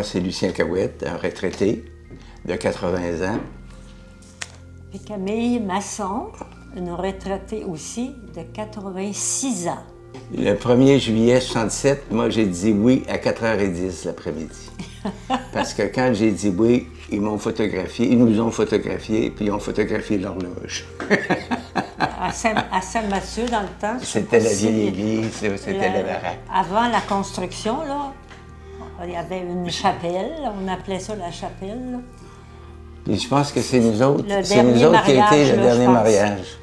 c'est Lucien Cahouette, un retraité de 80 ans. Et Camille Masson, une retraitée aussi de 86 ans. Le 1er juillet 67, moi, j'ai dit oui à 4h10 l'après-midi. Parce que quand j'ai dit oui, ils m'ont photographié, ils nous ont photographié, puis ils ont photographié l'horloge. À Saint-Mathieu, dans le temps. C'était la vieille église, c'était la baraque. Avant la construction, là, il y avait une chapelle, on appelait ça la chapelle. Là. Et je pense que c'est nous autres, c'est nous autres qui a été le dernier mariage.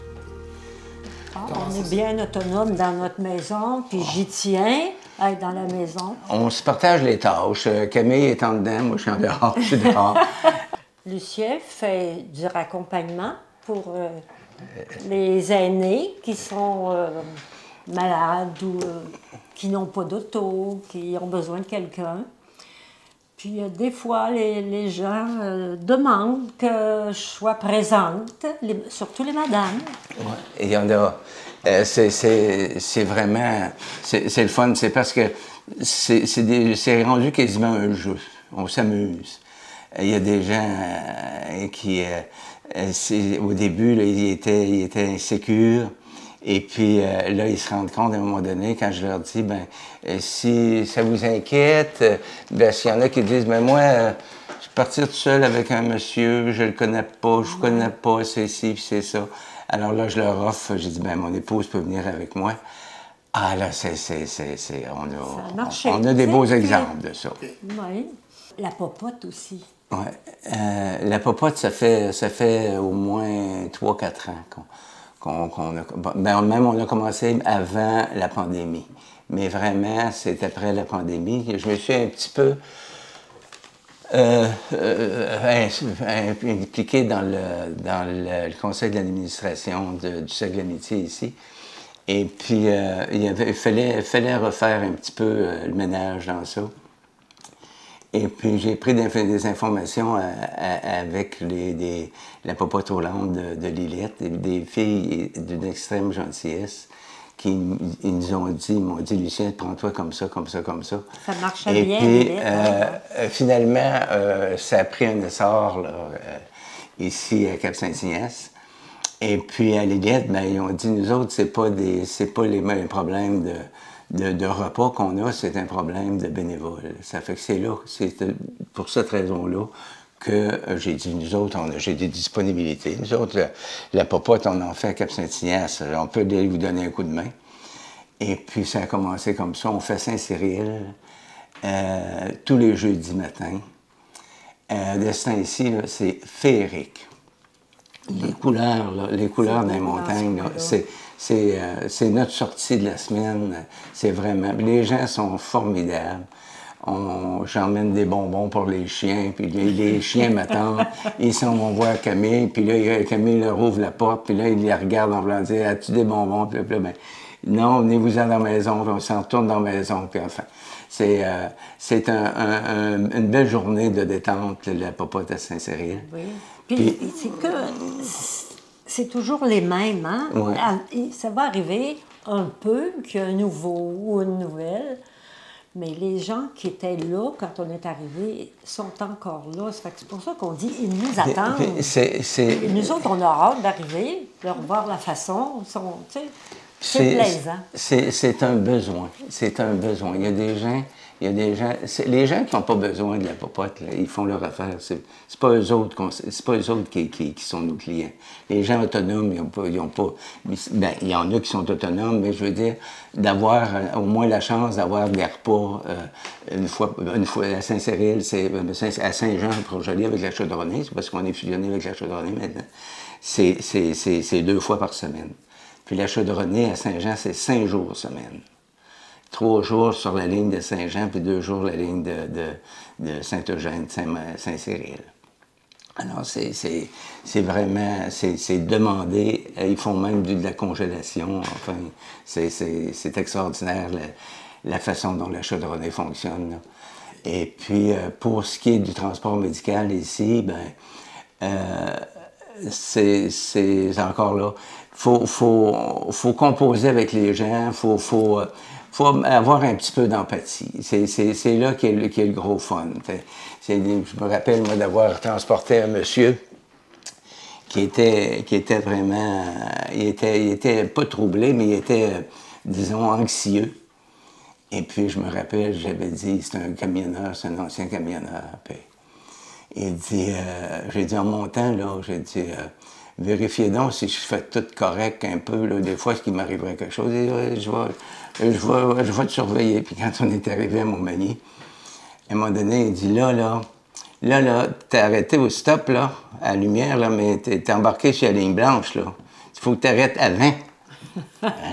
On est bien autonome dans notre maison, puis j'y tiens, être dans la maison. On se partage les tâches. Camille est en dedans, moi je suis en dehors, je suis dehors. Lucien fait du raccompagnement pour les aînés qui sont malades ou qui n'ont pas d'auto, qui ont besoin de quelqu'un. Puis des fois, les gens demandent que je sois présente, surtout les madames. Oui, il y en a. C'est vraiment... C'est le fun, c'est parce que c'est rendu quasiment un jeu. On s'amuse. Il y a des gens qui... au début, là, ils étaient insécures. Et puis là, ils se rendent compte à un moment donné, quand je leur dis, ben si ça vous inquiète, ben s'il y en a qui disent, ben moi, je vais partir tout seul avec un monsieur, je le connais pas, je connais pas, c'est ci, puis c'est ça. Alors là, je leur offre, j'ai dit, ben mon épouse peut venir avec moi. Ah là, on a des beaux exemples de ça. Oui. La popote aussi. Oui. La popote, ça fait au moins 3-4 ans même on a commencé avant la pandémie. Mais vraiment, c'est après la pandémie que je me suis un petit peu impliqué dans le conseil d'administration du Cercle d'amitié ici. Et puis, il fallait refaire un petit peu le ménage dans ça. Et puis, j'ai pris des informations avec la popote Hollande de Lilith, des filles d'une extrême gentillesse qui ils m'ont dit, Lucien, prends-toi comme ça, comme ça, comme ça. Ça marchait bien, Lilith. Finalement, ça a pris un essor là, ici à Cap-Saint-Ignace. Et puis, à Lilith, ben, ils ont dit, nous autres, c'est pas les mêmes problèmes de repas qu'on a, c'est un problème de bénévoles. Ça fait que c'est pour cette raison-là que j'ai dit, nous autres, j'ai des disponibilités. Nous autres, la popote, on en fait à Cap-Saint-Ignace, on peut vous donner un coup de main. Et puis, ça a commencé comme ça. On fait Saint-Cyril tous les jeudis matins. De ce temps-ci, c'est féerique. Les couleurs dans les montagnes, c'est notre sortie de la semaine. C'est vraiment... Les gens sont formidables. J'emmène des bonbons pour les chiens, puis les chiens m'attendent. Ils s'en vont voir Camille, puis là, Camille leur ouvre la porte, puis là, il les regarde en voulant dire « As-tu des bonbons? » Puis là, ben, non, venez-vous-en dans la maison, puis on s'en retourne dans la maison, puis enfin... C'est une belle journée de détente, la popote à Saint-Cyril. Oui. Puis c'est toujours les mêmes, hein? Ouais. Ça va arriver un peu qu'il y a un nouveau ou une nouvelle, mais les gens qui étaient là quand on est arrivé sont encore là. C'est pour ça qu'on dit ils nous attendent. Et nous autres, on a hâte d'arriver, de revoir la façon. C'est plaisant. C'est un besoin. C'est un besoin. Il y a des gens... les gens qui n'ont pas besoin de la popote, là, ils font leur affaire. C'est pas eux autres, qui sont nos clients. Les gens autonomes, ils ont pas... Ben, il y en a qui sont autonomes, mais je veux dire, d'avoir au moins la chance d'avoir des repas une fois à Saint-Cyril, à Saint-Jean, pour Joly avec la Chaudronnée, c'est parce qu'on est fusionné avec la Chaudronnée maintenant. C'est 2 fois par semaine. Puis la Chaudronnée à Saint-Jean, c'est 5 jours semaine. 3 jours sur la ligne de Saint-Jean, puis 2 jours la ligne de Saint-Eugène, Saint-Cyril. Alors, c'est vraiment, c'est demandé. Ils font même de la congélation. Enfin, c'est extraordinaire la façon dont la Chaudronnée fonctionne, là. Et puis, pour ce qui est du transport médical ici, ben, c'est encore là. Faut composer avec les gens, faut faut avoir un petit peu d'empathie. C'est là qu'est le gros fun. Je me rappelle, moi, d'avoir transporté un monsieur qui était vraiment... Il était pas troublé, mais il était, disons, anxieux. Et puis, je me rappelle, j'avais dit, c'est un camionneur, c'est un ancien camionneur. Puis, il dit, j'ai dit, en montant, là, j'ai dit, vérifiez donc si je fais tout correct un peu, là, des fois, est-ce qu'il m'arriverait quelque chose? Et, je vais te surveiller. Puis quand on est arrivé à Montmagny, à un moment donné, il dit, là, t'es arrêté au stop, là, à la lumière, là, mais t'es embarqué sur la ligne blanche, là. Il faut que t'arrêtes à 20.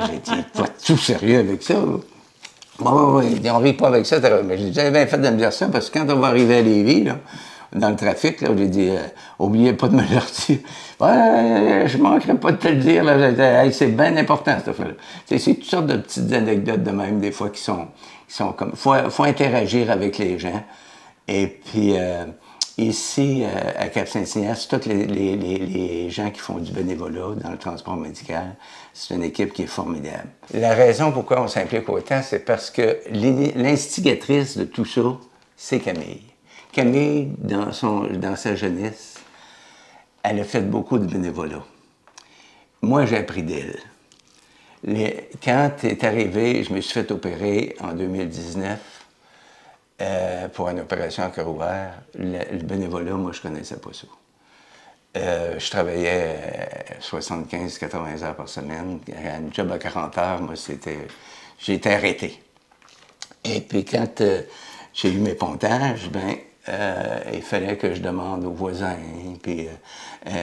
J'ai dit, pas tout sérieux avec ça. Bon, oui, on rit pas avec ça. Mais j'ai dit, j'avais bien fait de me dire ça, parce que quand on va arriver à Lévis, là, dans le trafic, là, j'ai dit, oubliez pas de me le dire. Ouais, je manquerai pas de te le dire, là. Hey, c'est bien important, cette affaire-là. C'est toutes sortes de petites anecdotes de même, des fois, qui sont comme... Faut interagir avec les gens. Et puis, ici, à Cap-Saint-Ignace, tous les gens qui font du bénévolat dans le transport médical, c'est une équipe qui est formidable. La raison pourquoi on s'implique autant, c'est parce que l'instigatrice de tout ça, c'est Camille. Camille, dans sa jeunesse, elle a fait beaucoup de bénévolat. Moi, j'ai appris d'elle. Quand est arrivé, je me suis fait opérer en 2019 pour une opération à cœur ouvert. Le bénévolat, moi, je connaissais pas ça. Je travaillais 75-80 heures par semaine. Un job à 40 heures, moi, j'ai été arrêté. Et puis, quand j'ai eu mes pontages, il fallait que je demande aux voisins, puis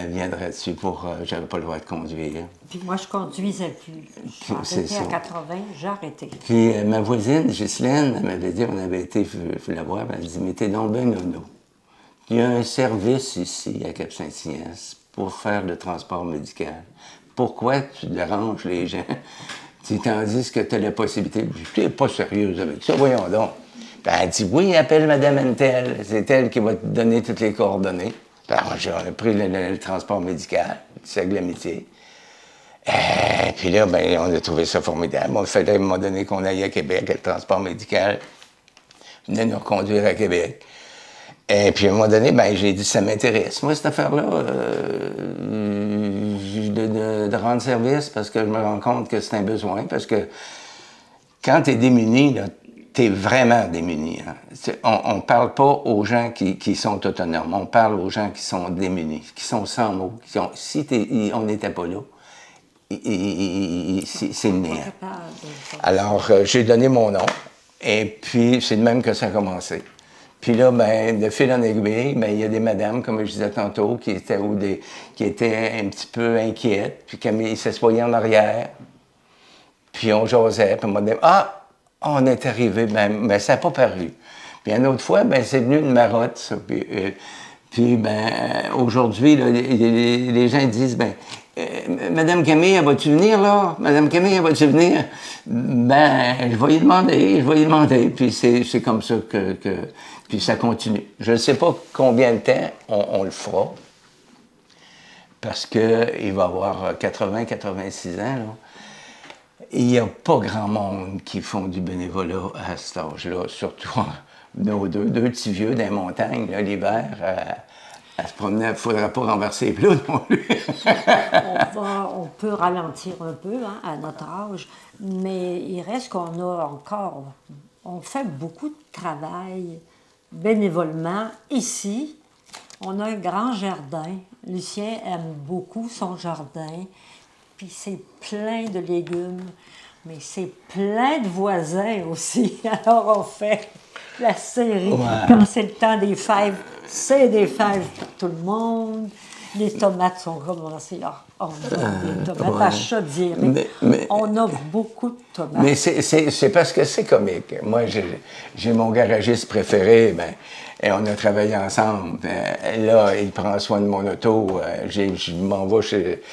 viendrais-tu pour... j'avais pas le droit de conduire. Puis moi, je conduisais plus. J'ai arrêté à 80, j'ai arrêté. Puis ma voisine, Ghislaine, elle m'avait dit, on avait été la voir, elle dit, mais t'es donc ben nono. Il y a un service ici, à Cap-Saint-Ignace, pour faire le transport médical. Pourquoi tu déranges les gens? Tandis que tu as la possibilité... Tu n'es pas sérieuse avec ça, voyons donc. Puis elle dit, oui, appelle Madame Antel. C'est elle qui va te donner toutes les coordonnées. Puis alors, j'ai pris le transport médical, c'est de l'amitié. Et puis là, on a trouvé ça formidable. Il fallait à un moment donné qu'on aille à Québec, le transport médical venait nous reconduire à Québec. Et puis à un moment donné, j'ai dit, ça m'intéresse. Moi, cette affaire-là, de rendre service, parce que je me rends compte que c'est un besoin, parce que quand tu es démuni, tu es vraiment démuni. Hein. On ne parle pas aux gens qui sont autonomes, on parle aux gens qui sont démunis, qui sont sans mots. Si on n'était pas là, c'est le néant. Alors, j'ai donné mon nom, et puis c'est de même que ça a commencé. Puis là, de fil en aiguille, il y a des madames, comme je disais tantôt, qui étaient un petit peu inquiètes, puis Camille s'assoyait en arrière, puis on jasait, puis on m'a dit « Ah, on est arrivé, mais ça n'a pas paru. » Puis une autre fois, c'est venu une marotte, ça. Puis aujourd'hui, les gens disent « Madame Camille, elle va-tu venir, là? Madame Camille, elle va-tu venir? » Je vais y demander. Puis c'est comme ça que puis ça continue. Je ne sais pas combien de temps on le fera, parce qu'il va avoir 80-86 ans, là. Il n'y a pas grand monde qui font du bénévolat à cet âge-là, surtout nos deux petits vieux dans les montagnes, l'hiver, à se promener. Il ne faudra pas renverser les plots non plus. On peut ralentir un peu à notre âge, mais il reste qu'on a encore... On fait beaucoup de travail bénévolement ici. On a un grand jardin. Lucien aime beaucoup son jardin. Puis c'est plein de légumes, mais c'est plein de voisins aussi. Alors on fait la série. Ouais. Quand c'est le temps des fèves, c'est des fèves pour tout le monde. Les tomates sont commencées. On a des tomates à chaudière. On a beaucoup de tomates. Mais c'est parce que c'est comique. Moi, j'ai mon garagiste préféré, et on a travaillé ensemble. Là, il prend soin de mon auto. Je m'en vais chez...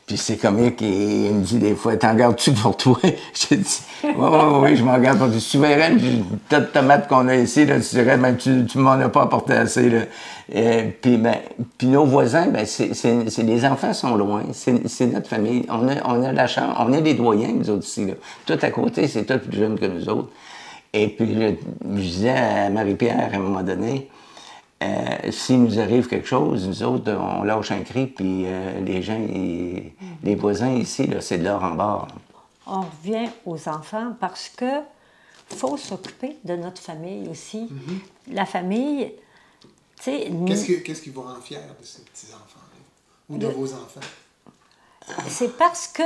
Puis c'est comique, et il me dit des fois, t'en gardes-tu pour toi? Je dis, oui, je m'en garde pour toi. Si tu verrais le tas de tomates qu'on a ici, là, tu dirais, ben, tu m'en as pas apporté assez, là. Puis nos voisins, ben, les enfants sont loin, c'est notre famille. On a la chance, on est les doyens, nous autres ici, là. Tout à côté, c'est tout plus jeune que nous autres. Et puis, je disais à Marie-Pierre, à un moment donné, s'il nous arrive quelque chose, nous autres, on lâche un cri, puis les gens, les voisins ici, là, c'est de l'or en barre. On revient aux enfants parce que faut s'occuper de notre famille aussi. La famille, tu sais... Qu'est-ce qui vous rend fier de ces petits-enfants-là? Ou de vos enfants? C'est parce que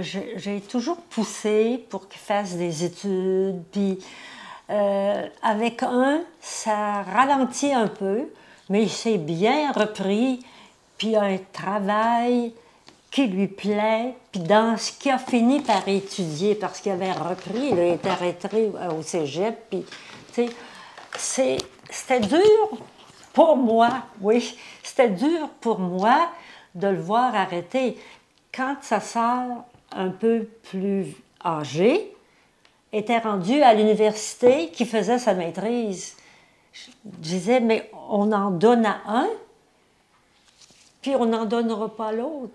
j'ai toujours poussé pour qu'ils fassent des études, puis avec un, ça ralentit un peu, mais il s'est bien repris, puis un travail qui lui plaît, puis dans ce qu'il a fini par étudier, parce qu'il avait repris, il a été arrêté au cégep, puis, tu sais, c'était dur pour moi, oui, c'était dur pour moi de le voir arrêter. Quand sa sœur, un peu plus âgée, était rendue à l'université, qui faisait sa maîtrise, je disais, mais on en donne à un, puis on n'en donnera pas à l'autre.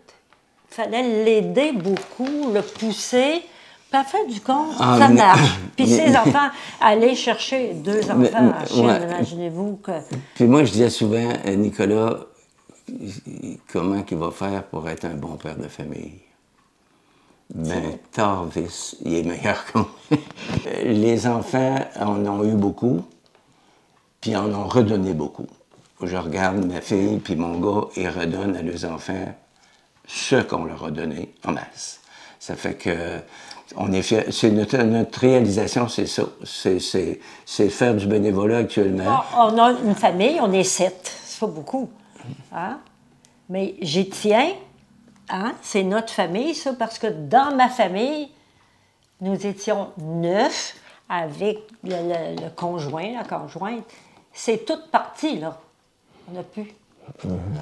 Il fallait l'aider beaucoup, le pousser. Puis à fin du compte, ça marche. Puis ses enfants, aller chercher 2 enfants à Chine, imaginez-vous que... Puis moi, je disais souvent, Nicolas, comment il va faire pour être un bon père de famille? Ben, Tarvis, il est meilleur que moi. Les enfants en ont eu beaucoup, puis en ont redonné beaucoup. Je regarde ma fille puis mon gars, ils redonnent à leurs enfants ce qu'on leur a donné en masse. Ça fait que on est fiers. C'est notre réalisation, c'est ça. C'est faire du bénévolat actuellement. On a une famille, on est 7. C'est pas beaucoup. Hein? Mais j'y tiens. Hein? C'est notre famille, ça, parce que dans ma famille, nous étions 9 avec le conjoint, la conjointe. C'est toute partie, là. On n'a plus.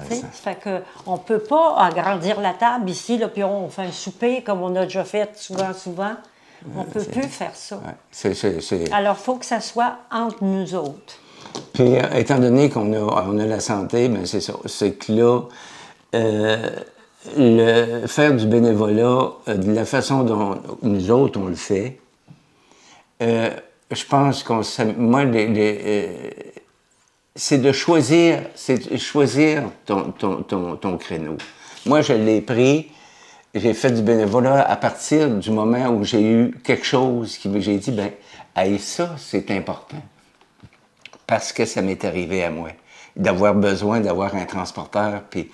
Ça fait qu'on ne peut pas agrandir la table ici, là, puis on fait un souper comme on a déjà fait souvent. On ne peut plus faire ça. Ouais. Alors, il faut que ça soit entre nous autres. Puis, étant donné qu'on a la santé, ben c'est ça. C'est que là, faire du bénévolat, de la façon dont nous autres, on le fait, je pense moi, c'est de choisir ton créneau. Moi, je l'ai pris, j'ai fait du bénévolat à partir du moment où j'ai eu quelque chose j'ai dit, ben, hey, ça, c'est important. Parce que ça m'est arrivé à moi. D'avoir besoin d'avoir un transporteur, puis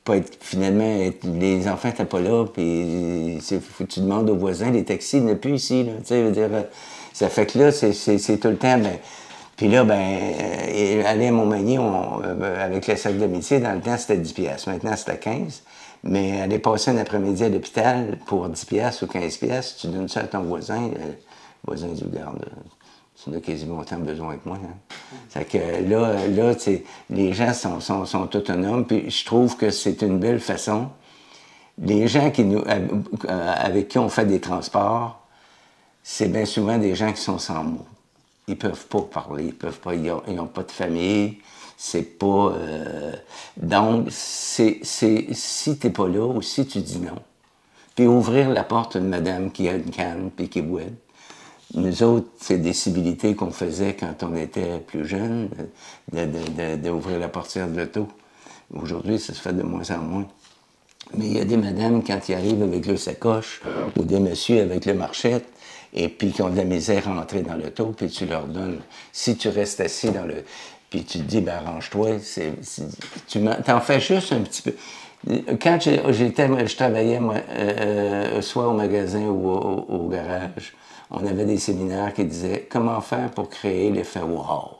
pas être, finalement, les enfants n'étaient pas là, puis faut que tu demandes aux voisins, les taxis, il n'y en a plus ici, là, tu sais, dire, ça fait que là, c'est tout le temps, ben, puis là, ben, aller à Montmagny, avec le cercle d'amitié, dans le temps, c'était 10 piastres. Maintenant, c'était 15. Mais aller passer un après-midi à l'hôpital pour 10 piastres ou 15 piastres, tu donnes ça à ton voisin, le voisin dit, regarde, tu as quasiment autant besoin que moi. Hein. C'est que là les gens sont autonomes, puis je trouve que c'est une belle façon. Les gens avec qui on fait des transports, c'est bien souvent des gens qui sont sans mots. Ils peuvent pas parler, ils n'ont pas de famille, c'est pas... donc, si t'es pas là ou si tu dis non, puis ouvrir la porte à une madame qui a une canne puis qui boit. Nous autres, c'est des civilités qu'on faisait quand on était plus jeunes, d'ouvrir la portière de l'auto. Aujourd'hui, ça se fait de moins en moins. Mais il y a des madames, quand ils arrivent avec le sacoche, ou des messieurs avec le marchette, et puis qui ont de la misère à entrer dans l'auto, puis tu leur donnes. Si tu restes assis dans le... Puis tu te dis, ben arrange-toi, tu t'en fais juste un petit peu. Quand je travaillais, moi, soit au magasin ou au garage, on avait des séminaires qui disaient comment faire pour créer l'effet wow.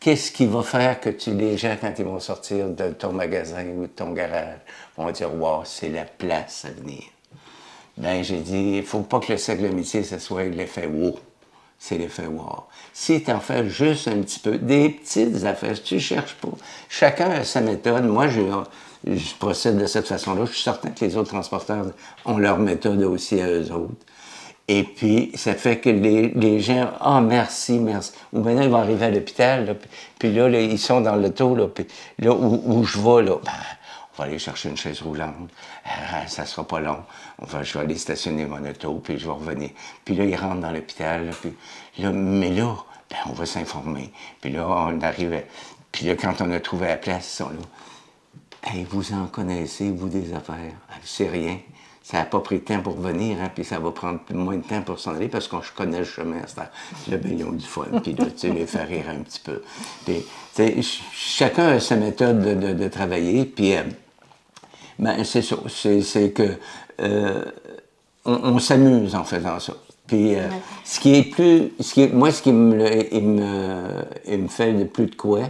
Qu'est-ce qui va faire que les gens, quand ils vont sortir de ton magasin ou de ton garage, vont dire wow, c'est la place à venir. Ben, j'ai dit, il faut pas que le cercle d'amitié, ce soit l'effet wow. C'est l'effet wow. Si tu en fais juste un petit peu, des petites affaires, tu cherches pas. Chacun a sa méthode. Moi, je procède de cette façon-là. Je suis certain que les autres transporteurs ont leur méthode aussi à eux autres. Et puis, ça fait que les gens, « Ah, merci, merci. » Ou maintenant, ils vont arriver à l'hôpital, là, puis là, ils sont dans l'auto, là, puis là, où je vais, là, ben, on va aller chercher une chaise roulante. Ça sera pas long. Je vais aller stationner mon auto, puis je vais revenir. Puis là, ils rentrent dans l'hôpital, puis là, mais là, ben, on va s'informer. Puis là, on arrive. Puis là, quand on a trouvé la place, ils sont là. Hey, vous en connaissez, vous, des affaires? C'est rien. Ça n'a pas pris de temps pour venir, hein, puis ça va prendre moins de temps pour s'en aller parce que je connais le chemin à cette heure. Puis là, ben, ils ont du fun, puis là, tu sais, les faire rire un petit peu. Puis, tu sais, chacun a sa méthode de travailler, puis, ben, c'est ça. C'est que on s'amuse en faisant ça. Puis, ce qui est plus. Moi, ce qui me fait le plus de quoi,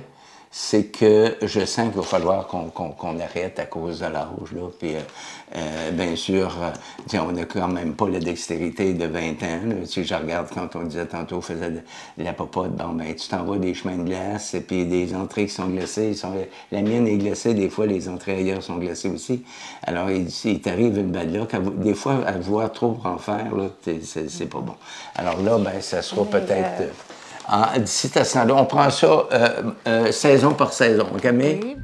c'est que je sens qu'il va falloir qu'on arrête à cause de l'âge, là. Puis, bien sûr, on n'a quand même pas la dextérité de 20 ans. Là. Tu sais, je regarde quand on disait tantôt, on faisait de la popote, bon, ben, tu t'envoies des chemins de glace, et puis des entrées qui sont glacées. La mienne est glacée, des fois, les entrées ailleurs sont glacées aussi. Alors, il t'arrive une bad luck. Des fois, à voir trop en faire, là, c'est pas bon. Alors là, ben, ça sera peut-être... D'ici à ce temps-là, on prend ça saison par saison, OK, mais... Oui.